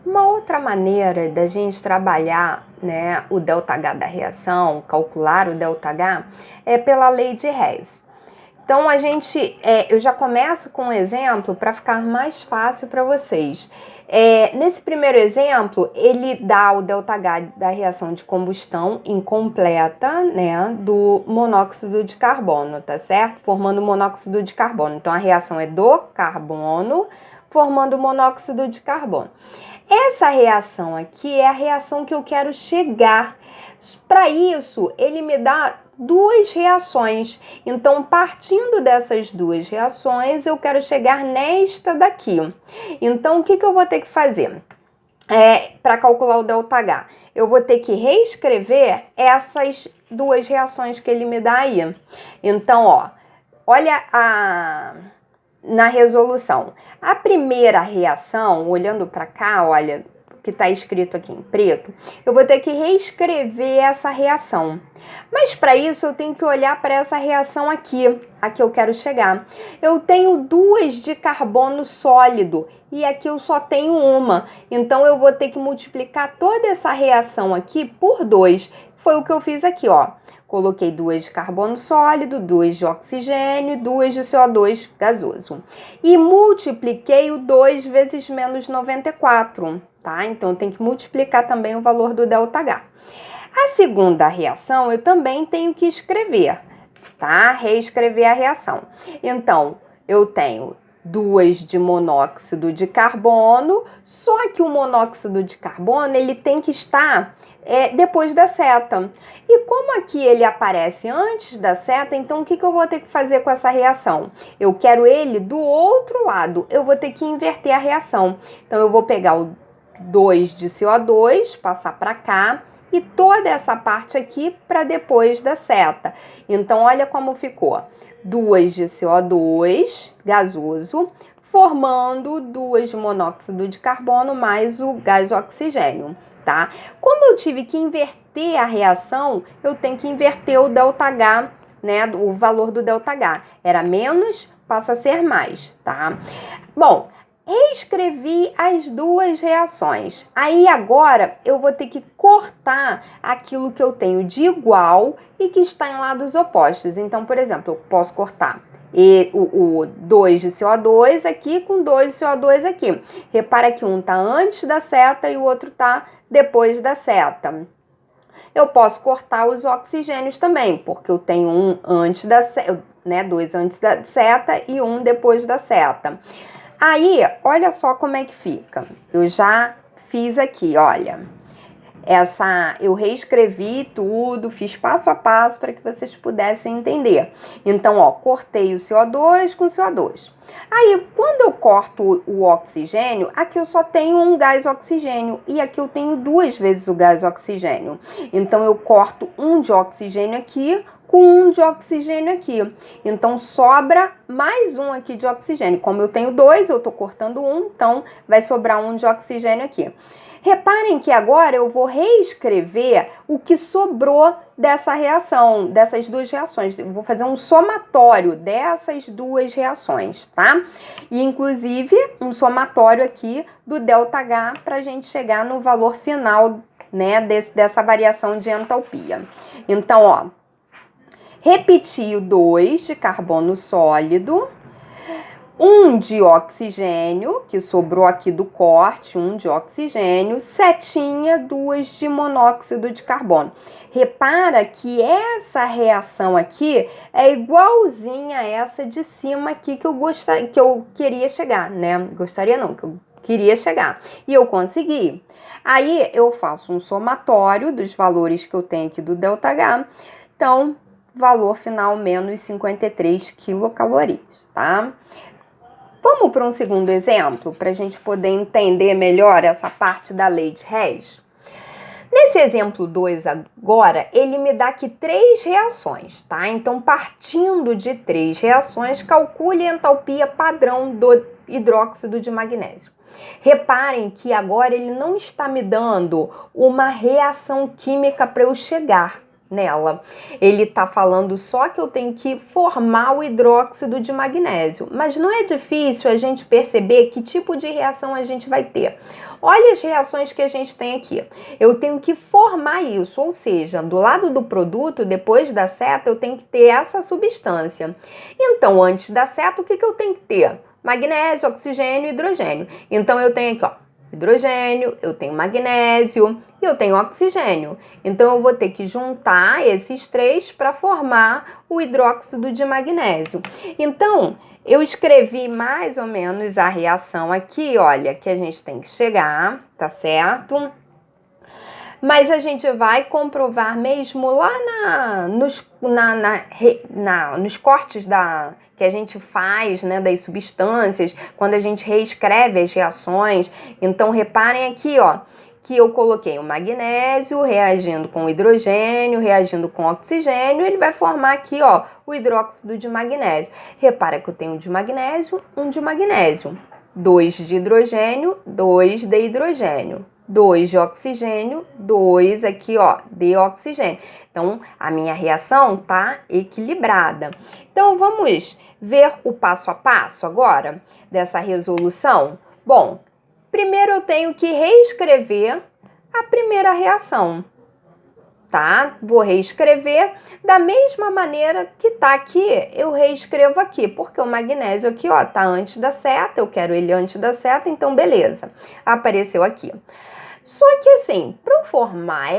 Uma outra maneira da gente trabalhar, né, o ΔH da reação, calcular o ΔH, é pela lei de Hess. Então, eu já começo com um exemplo para ficar mais fácil para vocês. Nesse primeiro exemplo, ele dá o ΔH da reação de combustão incompleta, né, do monóxido de carbono, tá certo? Formando monóxido de carbono. Então, a reação é do carbono formando monóxido de carbono. Essa reação aqui é a reação que eu quero chegar. Para isso, ele me dá duas reações. Então, partindo dessas duas reações, eu quero chegar nesta daqui. Então, o que eu vou ter que fazer? Para calcular o ΔH, eu vou ter que reescrever essas duas reações que ele me dá aí. Então, ó, olha na resolução. A primeira reação, olhando para cá, olha, que está escrito aqui em preto, eu vou ter que reescrever essa reação. Mas para isso eu tenho que olhar para essa reação aqui, a que eu quero chegar. Eu tenho duas de carbono sólido e aqui eu só tenho uma. Então eu vou ter que multiplicar toda essa reação aqui por 2. Foi o que eu fiz aqui, ó. Coloquei 2 de carbono sólido, 2 de oxigênio e 2 de CO2 gasoso. E multipliquei o 2 vezes menos 94, tá? Então, eu tenho que multiplicar também o valor do ΔH. A segunda reação, eu também tenho que escrever, tá? Reescrever a reação. Então, eu tenho 2 de monóxido de carbono, só que o monóxido de carbono, ele tem que estar depois da seta. E como aqui ele aparece antes da seta, então o que eu vou ter que fazer com essa reação? Eu quero ele do outro lado, eu vou ter que inverter a reação. Então eu vou pegar o 2 de CO2, passar para cá, e toda essa parte aqui para depois da seta. Então olha como ficou. 2 de CO2 gasoso, formando 2 de monóxido de carbono mais o gás oxigênio. Tá? Como eu tive que inverter a reação, eu tenho que inverter o ΔH, né? O valor do ΔH. Era menos, passa a ser mais, tá? Bom, reescrevi as duas reações. Aí agora eu vou ter que cortar aquilo que eu tenho de igual e que está em lados opostos. Então, por exemplo, eu posso cortar o 2 de CO2 aqui com 2 de CO2 aqui. Repara que um está antes da seta e o outro está depois da seta. Eu posso cortar os oxigênios também, porque eu tenho um antes da seta, né, 2 antes da seta e um depois da seta. Aí, olha só como é que fica. Eu já fiz aqui, olha. Eu reescrevi tudo, fiz passo a passo para que vocês pudessem entender. Então, ó, cortei o CO2 com CO2. Aí, quando eu corto o oxigênio, aqui eu só tenho um gás oxigênio e aqui eu tenho 2 vezes o gás oxigênio. Então, eu corto um de oxigênio aqui com um de oxigênio aqui. Então, sobra mais um aqui de oxigênio. Como eu tenho 2, eu tô cortando um, então vai sobrar um de oxigênio aqui. Reparem que agora eu vou reescrever o que sobrou dessa reação, dessas duas reações. Eu vou fazer um somatório dessas duas reações, tá? E, inclusive, um somatório aqui do ΔH para a gente chegar no valor final, né, dessa variação de entalpia. Então, ó, repeti o 2 de carbono sólido, 1 de oxigênio, que sobrou aqui do corte, 1 de oxigênio, setinha, 2 de monóxido de carbono. Repara que essa reação aqui é igualzinha a essa de cima aqui que eu queria chegar, né? Gostaria não, que eu queria chegar. E eu consegui. Aí eu faço um somatório dos valores que eu tenho aqui do ΔH. Então, valor final menos 53 quilocalorias, tá? Vamos para um segundo exemplo, para a gente poder entender melhor essa parte da lei de Hess? Nesse exemplo 2 agora, ele me dá aqui 3 reações, tá? Então, partindo de 3 reações, calcule a entalpia padrão do hidróxido de magnésio. Reparem que agora ele não está me dando uma reação química para eu chegar, nela. Ele tá falando só que eu tenho que formar o hidróxido de magnésio, mas não é difícil a gente perceber que tipo de reação a gente vai ter. Olha as reações que a gente tem aqui. Eu tenho que formar isso, ou seja, do lado do produto, depois da seta, eu tenho que ter essa substância. Então, antes da seta, o que eu tenho que ter? Magnésio, oxigênio e hidrogênio. Então, eu tenho aqui, ó, hidrogênio, eu tenho magnésio e eu tenho oxigênio. Então, eu vou ter que juntar esses três para formar o hidróxido de magnésio. Então, eu escrevi mais ou menos a reação aqui, olha, que a gente tem que chegar, tá certo? Mas a gente vai comprovar mesmo lá nos cortes que a gente faz, né, das substâncias, quando a gente reescreve as reações. Então, reparem aqui, ó, que eu coloquei o magnésio reagindo com o hidrogênio, reagindo com o oxigênio, ele vai formar aqui, ó, o hidróxido de magnésio. Repara que eu tenho um de magnésio, um de magnésio. 2 de hidrogênio, 2 de hidrogênio. 2 de oxigênio, 2 aqui, ó, de oxigênio. Então, a minha reação tá equilibrada. Então, vamos ver o passo a passo agora dessa resolução? Bom, primeiro eu tenho que reescrever a primeira reação, tá? Vou reescrever da mesma maneira que tá aqui, eu reescrevo aqui, porque o magnésio aqui, ó, tá antes da seta, eu quero ele antes da seta, então beleza, apareceu aqui. Só que assim, para eu formar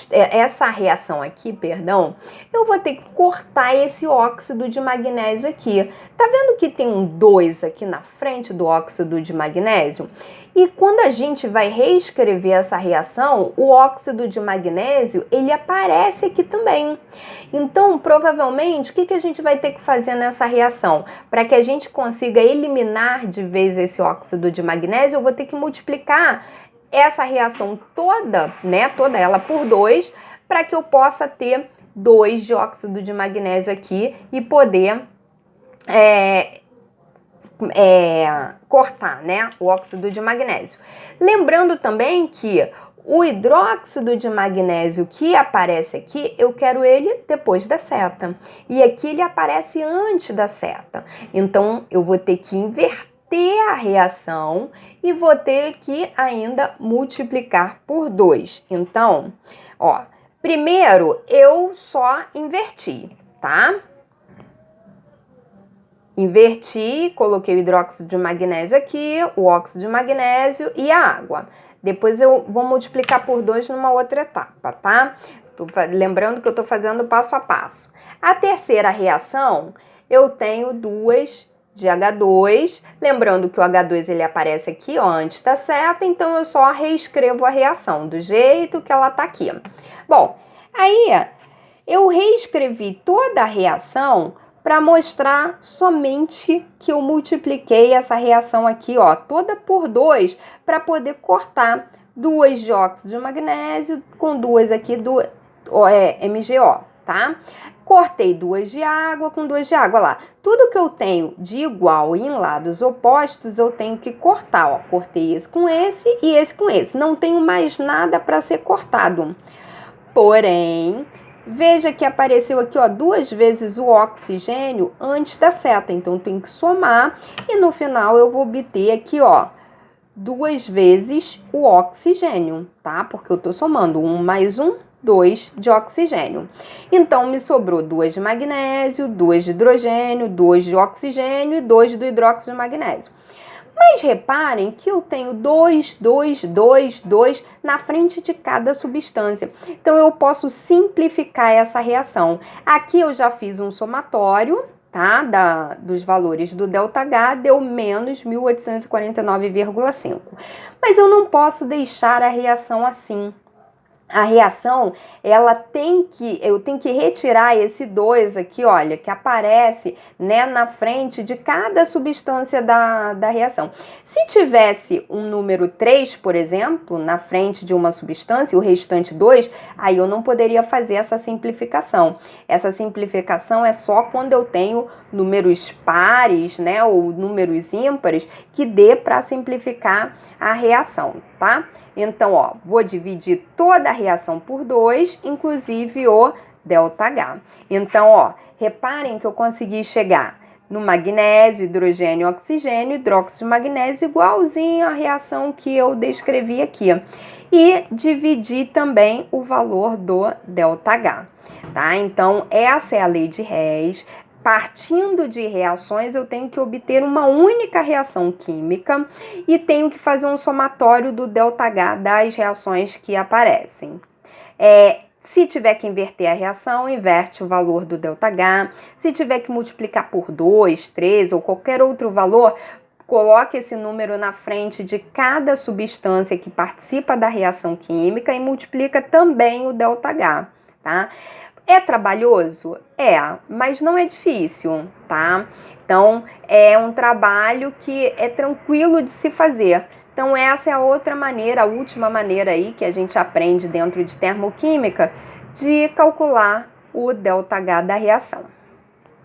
essa reação aqui, perdão, eu vou ter que cortar esse óxido de magnésio aqui. Tá vendo que tem um 2 aqui na frente do óxido de magnésio? E quando a gente vai reescrever essa reação, o óxido de magnésio, ele aparece aqui também. Então, provavelmente, o que a gente vai ter que fazer nessa reação? Para que a gente consiga eliminar de vez esse óxido de magnésio, eu vou ter que multiplicar essa reação toda, né, toda ela por 2, para que eu possa ter 2 de óxido de magnésio aqui e poder cortar, né, o óxido de magnésio. Lembrando também que o hidróxido de magnésio que aparece aqui, eu quero ele depois da seta. E aqui ele aparece antes da seta. Então, eu vou ter que inverter a reação e vou ter que ainda multiplicar por 2. Então, ó, primeiro eu só inverti, tá? Inverti, coloquei o hidróxido de magnésio aqui, o óxido de magnésio e a água. Depois eu vou multiplicar por 2 numa outra etapa, tá? Lembrando que eu tô fazendo passo a passo. A terceira reação, eu tenho 2 de H2, lembrando que o H2 ele aparece aqui, ó, antes da seta, então eu só reescrevo a reação do jeito que ela tá aqui. Bom, aí eu reescrevi toda a reação para mostrar somente que eu multipliquei essa reação aqui, ó, toda por 2, para poder cortar 2 de óxido de magnésio com 2 aqui do MgO, tá? Cortei 2 de água com 2 de água lá. Tudo que eu tenho de igual em lados opostos, eu tenho que cortar, ó. Cortei esse com esse e esse com esse. Não tenho mais nada para ser cortado. Porém, veja que apareceu aqui, ó, 2 vezes o oxigênio antes da seta. Então, tem que somar e no final eu vou obter aqui, ó, 2 vezes o oxigênio, tá? Porque eu tô somando 1 mais 1, 2 de oxigênio. Então, me sobrou 2 de magnésio, 2 de hidrogênio, 2 de oxigênio e 2 do hidróxido de magnésio. Mas reparem que eu tenho 2, 2, 2, 2 na frente de cada substância. Então, eu posso simplificar essa reação. Aqui eu já fiz um somatório, tá? Dos valores do ΔH, deu menos 1849,5. Mas eu não posso deixar a reação assim. A reação, eu tenho que retirar esse 2 aqui, olha, que aparece, né, na frente de cada substância da reação. Se tivesse um número 3, por exemplo, na frente de uma substância, o restante 2, aí eu não poderia fazer essa simplificação. Essa simplificação é só quando eu tenho números pares, né, ou números ímpares, que dê para simplificar a reação, tá? Então, ó, vou dividir toda a reação por 2, inclusive o ΔH. Então, ó, reparem que eu consegui chegar no magnésio, hidrogênio, oxigênio, hidróxido de magnésio, igualzinho à reação que eu descrevi aqui. E dividir também o valor do ΔH, tá? Então, essa é a lei de Hess. Partindo de reações, eu tenho que obter uma única reação química e tenho que fazer um somatório do ΔH das reações que aparecem. Se tiver que inverter a reação, inverte o valor do ΔH. Se tiver que multiplicar por 2, 3 ou qualquer outro valor, coloque esse número na frente de cada substância que participa da reação química e multiplica também o ΔH, tá? É trabalhoso? É, mas não é difícil, tá? Então, é um trabalho que é tranquilo de se fazer. Então, essa é a outra maneira, a última maneira aí que a gente aprende dentro de termoquímica de calcular o ΔH da reação.